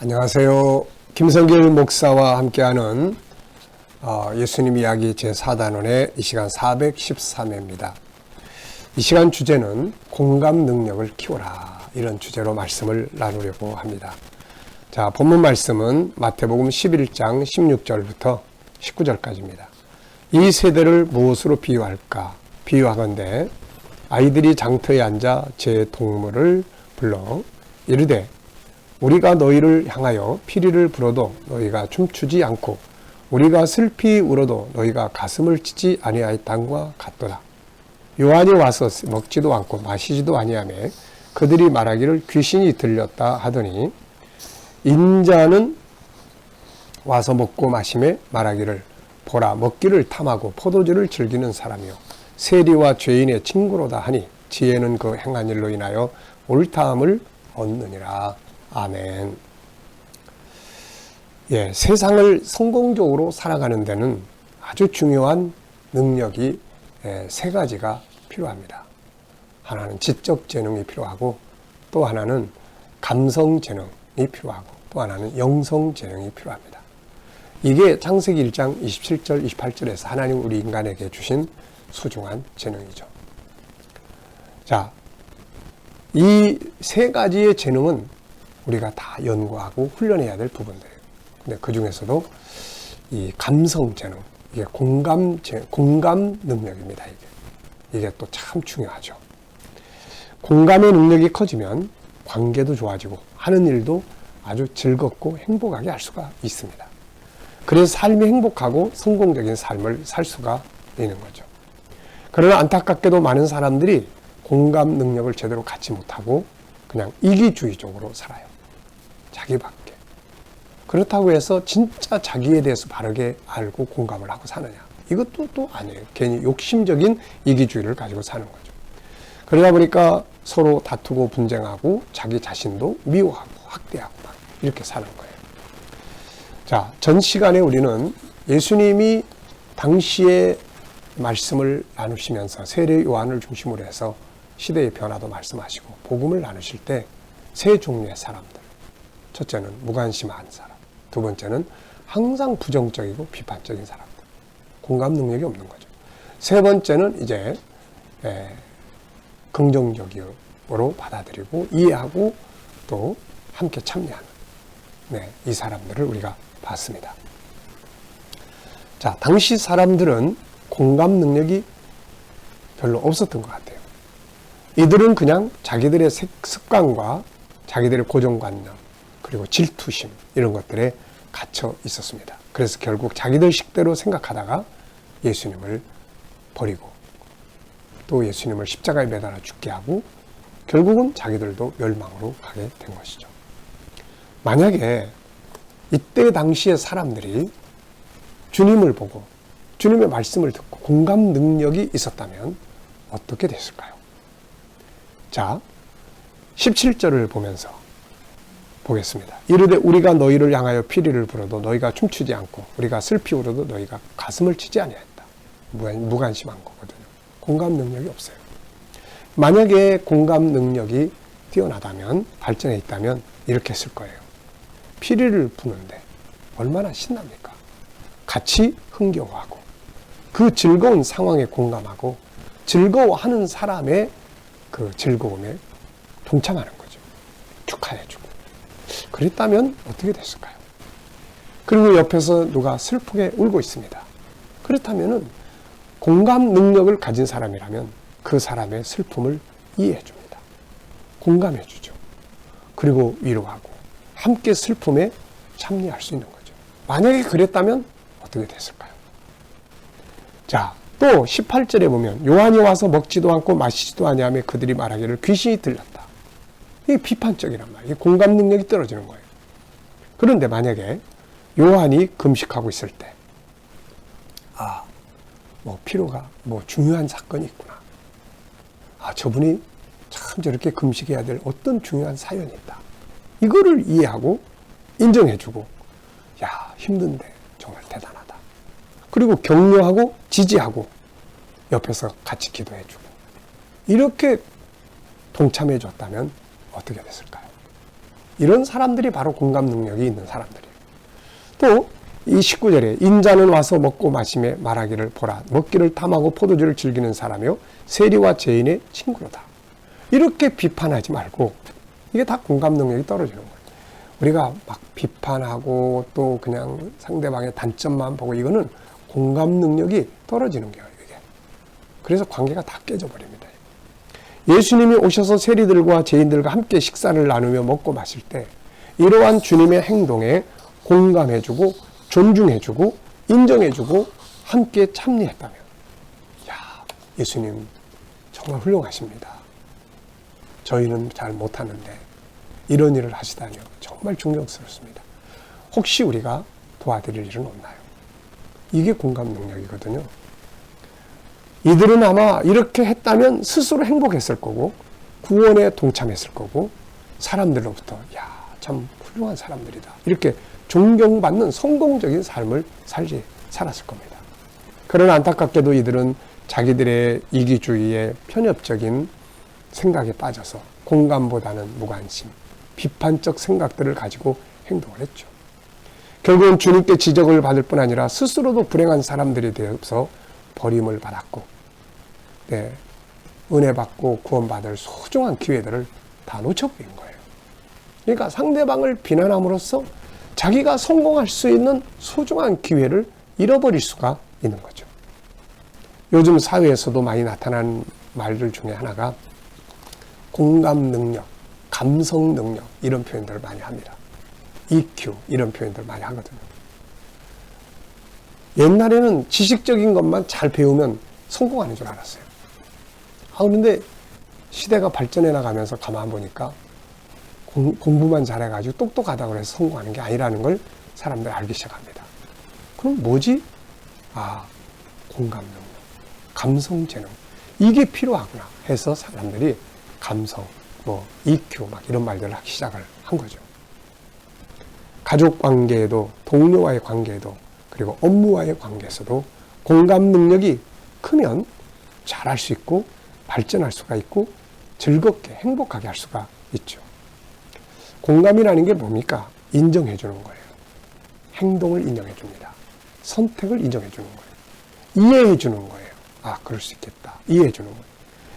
안녕하세요. 김성길 목사와 함께하는 예수님 이야기 제4단원의 이 시간 413회입니다. 이 시간 주제는 공감 능력을 키워라, 이런 주제로 말씀을 나누려고 합니다. 자, 본문 말씀은 마태복음 11장 16절부터 19절까지입니다. 이 세대를 무엇으로 비유할까? 비유하건대 아이들이 장터에 앉아 제 동물을 불러 이르되 우리가 너희를 향하여 피리를 불어도 너희가 춤추지 않고 우리가 슬피 울어도 너희가 가슴을 치지 아니하였단과 같도다. 요한이 와서 먹지도 않고 마시지도 아니하며 그들이 말하기를 귀신이 들렸다 하더니 인자는 와서 먹고 마시며 말하기를 보라, 먹기를 탐하고 포도주를 즐기는 사람이요 세리와 죄인의 친구로다 하니 지혜는 그 행한 일로 인하여 옳다함을 얻느니라. 아멘. 예, 세상을 성공적으로 살아가는 데는 아주 중요한 능력이 세 가지가 필요합니다. 하나는 지적 재능이 필요하고, 또 하나는 감성 재능이 필요하고, 또 하나는 영성 재능이 필요합니다. 이게 창세기 1장 27절, 28절에서 하나님 우리 인간에게 주신 소중한 재능이죠. 자, 이 세 가지의 재능은 우리가 다 연구하고 훈련해야 될 부분들이에요. 근데 그 중에서도 이 감성 재능, 이게 공감 능력입니다. 이게 또 참 중요하죠. 공감의 능력이 커지면 관계도 좋아지고 하는 일도 아주 즐겁고 행복하게 할 수가 있습니다. 그래서 삶이 행복하고 성공적인 삶을 살 수가 있는 거죠. 그러나 안타깝게도 많은 사람들이 공감 능력을 제대로 갖지 못하고 그냥 이기주의적으로 살아요. 자기밖에. 그렇다고 해서 진짜 자기에 대해서 바르게 알고 공감을 하고 사느냐? 이것도 또 아니에요. 괜히 욕심적인 이기주의를 가지고 사는 거죠. 그러다 보니까 서로 다투고 분쟁하고 자기 자신도 미워하고 학대하고 막 이렇게 사는 거예요. 자, 전 시간에 우리는 예수님이 당시의 말씀을 나누시면서 세례 요한을 중심으로 해서 시대의 변화도 말씀하시고 복음을 나누실 때 세 종류의 사람들, 첫째는 무관심한 사람, 두 번째는 항상 부정적이고 비판적인 사람들, 공감 능력이 없는 거죠. 세 번째는 이제 긍정적으로 받아들이고 이해하고 또 함께 참여하는 이 사람들을 우리가 봤습니다. 자, 당시 사람들은 공감 능력이 별로 없었던 것 같아요. 이들은 그냥 자기들의 습관과 자기들의 고정관념 그리고 질투심 이런 것들에 갇혀 있었습니다. 그래서 결국 자기들 식대로 생각하다가 예수님을 버리고 또 예수님을 십자가에 매달아 죽게 하고 결국은 자기들도 멸망으로 가게 된 것이죠. 만약에 이때 당시의 사람들이 주님을 보고 주님의 말씀을 듣고 공감 능력이 있었다면 어떻게 됐을까요? 자, 17절을 보면서 보겠습니다. 이르되 우리가 너희를 향하여 피리를 불어도 너희가 춤추지 않고 우리가 슬피 울어도 너희가 가슴을 치지 아니하였다. 무관심한 거거든요. 공감 능력이 없어요. 만약에 공감 능력이 뛰어나다면, 발전해 있다면 이렇게 했을 거예요. 피리를 부는데 얼마나 신납니까? 같이 흥겨워하고 그 즐거운 상황에 공감하고 즐거워하는 사람의 그 즐거움에 동참하는 거죠. 축하해주고. 그랬다면 어떻게 됐을까요? 그리고 옆에서 누가 슬프게 울고 있습니다. 그렇다면은 공감 능력을 가진 사람이라면 그 사람의 슬픔을 이해해줍니다. 공감해주죠. 그리고 위로하고 함께 슬픔에 참여할 수 있는 거죠. 만약에 그랬다면 어떻게 됐을까요? 자, 또 18절에 보면 요한이 와서 먹지도 않고 마시지도 아니하며 그들이 말하기를 귀신이 들렸다. 이게 비판적이란 말이에요. 공감 능력이 떨어지는 거예요. 그런데 만약에 요한이 금식하고 있을 때 피로가 중요한 사건이 있구나. 저분이 참 저렇게 금식해야 될 어떤 중요한 사연이 있다. 이거를 이해하고 인정해주고 힘든데 정말 대단하다. 그리고 격려하고 지지하고 옆에서 같이 기도해주고 이렇게 동참해줬다면 어떻게 됐을까요? 이런 사람들이 바로 공감 능력이 있는 사람들이에요. 또 이 19절에 인자는 와서 먹고 마시며 말하기를 보라 먹기를 탐하고 포도주를 즐기는 사람이요 세리와 죄인의 친구로다. 이렇게 비판하지 말고 이게 다 공감 능력이 떨어지는 거예요. 우리가 막 비판하고 또 그냥 상대방의 단점만 보고 이거는 공감 능력이 떨어지는 거예요. 이게. 그래서 관계가 다 깨져버립니다. 예수님이 오셔서 세리들과 죄인들과 함께 식사를 나누며 먹고 마실 때 이러한 주님의 행동에 공감해주고 존중해주고 인정해주고 함께 참여했다면 예수님 정말 훌륭하십니다. 저희는 잘 못하는데 이런 일을 하시다니요. 정말 존경스럽습니다. 혹시 우리가 도와드릴 일은 없나요? 이게 공감 능력이거든요. 이들은 아마 이렇게 했다면 스스로 행복했을 거고 구원에 동참했을 거고 사람들로부터 참 훌륭한 사람들이다. 이렇게 존경받는 성공적인 삶을 살았을 겁니다. 그러나 안타깝게도 이들은 자기들의 이기주의에 편협적인 생각에 빠져서 공감보다는 무관심, 비판적 생각들을 가지고 행동을 했죠. 결국은 주님께 지적을 받을 뿐 아니라 스스로도 불행한 사람들이 되어서 버림을 받았고 은혜 받고 구원받을 소중한 기회들을 다 놓쳐버린 거예요. 그러니까 상대방을 비난함으로써 자기가 성공할 수 있는 소중한 기회를 잃어버릴 수가 있는 거죠. 요즘 사회에서도 많이 나타난 말들 중에 하나가 공감 능력, 감성 능력 이런 표현들을 많이 합니다. EQ 이런 표현들을 많이 하거든요. 옛날에는 지식적인 것만 잘 배우면 성공하는 줄 알았어요. 그런데 시대가 발전해 나가면서 가만 보니까 공부만 잘해가지고 똑똑하다고 해서 성공하는 게 아니라는 걸 사람들이 알기 시작합니다. 그럼 뭐지? 공감 능력, 감성 재능 이게 필요하구나 해서 사람들이 감성, EQ 이런 말들을 하기 시작을 한 거죠. 가족 관계에도 동료와의 관계에도 그리고 업무와의 관계에서도 공감 능력이 크면 잘할 수 있고 발전할 수가 있고 즐겁게 행복하게 할 수가 있죠. 공감이라는 게 뭡니까? 인정해 주는 거예요. 행동을 인정해 줍니다. 선택을 인정해 주는 거예요. 이해해 주는 거예요. 그럴 수 있겠다. 이해해 주는 거예요.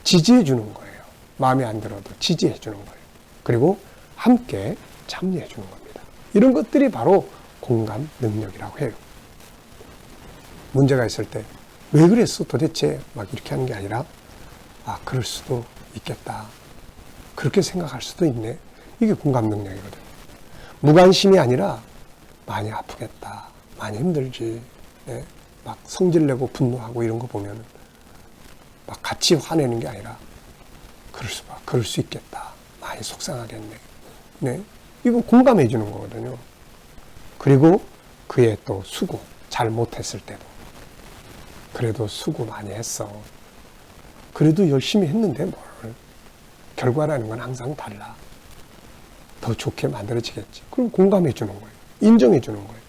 지지해 주는 거예요. 마음에 안 들어도 지지해 주는 거예요. 그리고 함께 참여해 주는 겁니다. 이런 것들이 바로 공감 능력이라고 해요. 문제가 있을 때 왜 그랬어 도대체 이렇게 하는 게 아니라 그럴 수도 있겠다. 그렇게 생각할 수도 있네. 이게 공감 능력이거든요. 무관심이 아니라 많이 아프겠다. 많이 힘들지. 성질내고 분노하고 이런 거 보면 같이 화내는 게 아니라 그럴 수 있겠다. 많이 속상하겠네. 이거 공감해 주는 거거든요. 그리고 그의 또 수고, 잘 못했을 때도 그래도 수고 많이 했어. 그래도 열심히 했는데 결과라는 건 항상 달라. 더 좋게 만들어지겠지. 그럼 공감해 주는 거예요. 인정해 주는 거예요.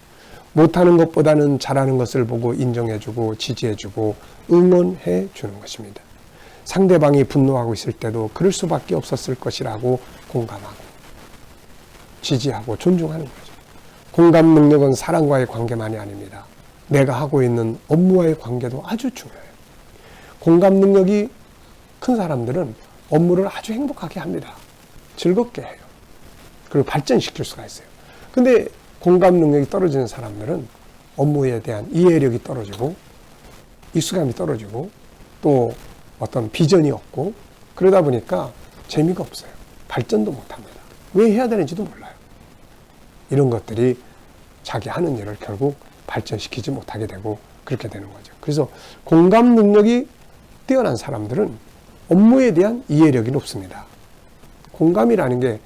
못하는 것보다는 잘하는 것을 보고 인정해 주고 지지해 주고 응원해 주는 것입니다. 상대방이 분노하고 있을 때도 그럴 수밖에 없었을 것이라고 공감하고 지지하고 존중하는 거죠. 공감 능력은 사람과의 관계만이 아닙니다. 내가 하고 있는 업무와의 관계도 아주 중요해요. 공감 능력이 큰 사람들은 업무를 아주 행복하게 합니다. 즐겁게 해요. 그리고 발전시킬 수가 있어요. 근데 공감 능력이 떨어지는 사람들은 업무에 대한 이해력이 떨어지고 익숙함이 떨어지고 또 어떤 비전이 없고 그러다 보니까 재미가 없어요. 발전도 못합니다. 왜 해야 되는지도 몰라요. 이런 것들이 자기 하는 일을 결국 발전시키지 못하게 되고 그렇게 되는 거죠. 그래서 공감 능력이 뛰어난 사람들은 업무에 대한 이해력이 높습니다. 공감이라는 게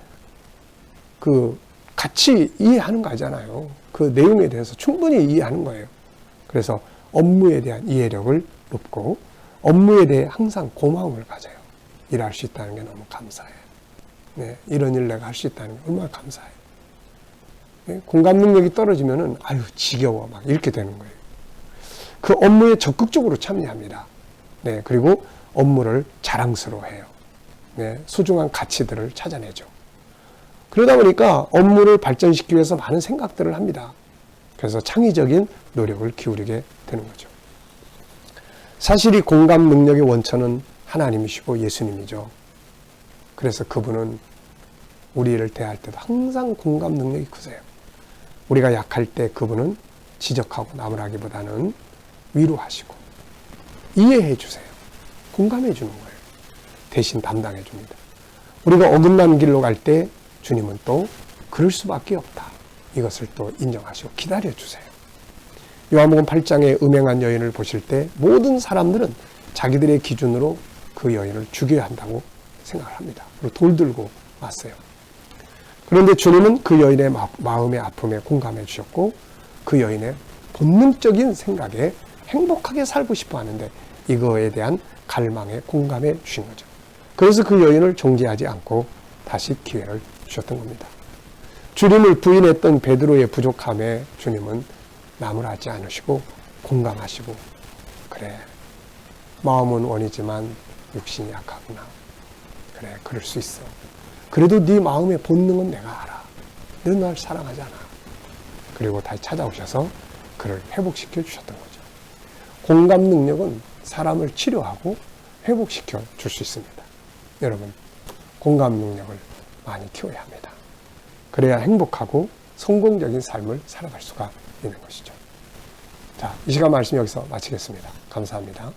같이 이해하는 거 아니잖아요. 그 내용에 대해서 충분히 이해하는 거예요. 그래서 업무에 대한 이해력을 높고 업무에 대해 항상 고마움을 가져요. 일할 수 있다는 게 너무 감사해. 이런 일 내가 할 수 있다는 게 얼마나 감사해. 공감 능력이 떨어지면은 지겨워 이렇게 되는 거예요. 그 업무에 적극적으로 참여합니다. 그리고 업무를 자랑스러워해요. 소중한 가치들을 찾아내죠. 그러다 보니까 업무를 발전시키기 위해서 많은 생각들을 합니다. 그래서 창의적인 노력을 기울이게 되는 거죠. 사실 이 공감 능력의 원천은 하나님이시고 예수님이죠. 그래서 그분은 우리를 대할 때도 항상 공감 능력이 크세요. 우리가 약할 때 그분은 지적하고 나무라기보다는 위로하시고 이해해 주세요. 공감해 주는 거예요. 대신 담당해 줍니다. 우리가 어긋난 길로 갈 때 주님은 또 그럴 수밖에 없다. 이것을 또 인정하시고 기다려 주세요. 요한복음 8장의 음행한 여인을 보실 때 모든 사람들은 자기들의 기준으로 그 여인을 죽여야 한다고 생각을 합니다. 그리고 돌 들고 왔어요. 그런데 주님은 그 여인의 마음의 아픔에 공감해 주셨고 그 여인의 본능적인 생각에 행복하게 살고 싶어 하는데 이거에 대한 갈망에 공감해 주신 거죠. 그래서 그 여인을 정죄하지 않고 다시 기회를 주셨던 겁니다. 주님을 부인했던 베드로의 부족함에 주님은 나무라지 않으시고 공감하시고 그래 마음은 원이지만 육신이 약하구나. 그래 그럴 수 있어. 그래도 네 마음의 본능은 내가 알아. 너 날 사랑하잖아. 그리고 다시 찾아오셔서 그를 회복시켜 주셨던 거죠. 공감 능력은 사람을 치료하고 회복시켜 줄 수 있습니다. 여러분 공감 능력을 많이 키워야 합니다. 그래야 행복하고 성공적인 삶을 살아갈 수가 있는 것이죠. 자, 이 시간 말씀 여기서 마치겠습니다. 감사합니다.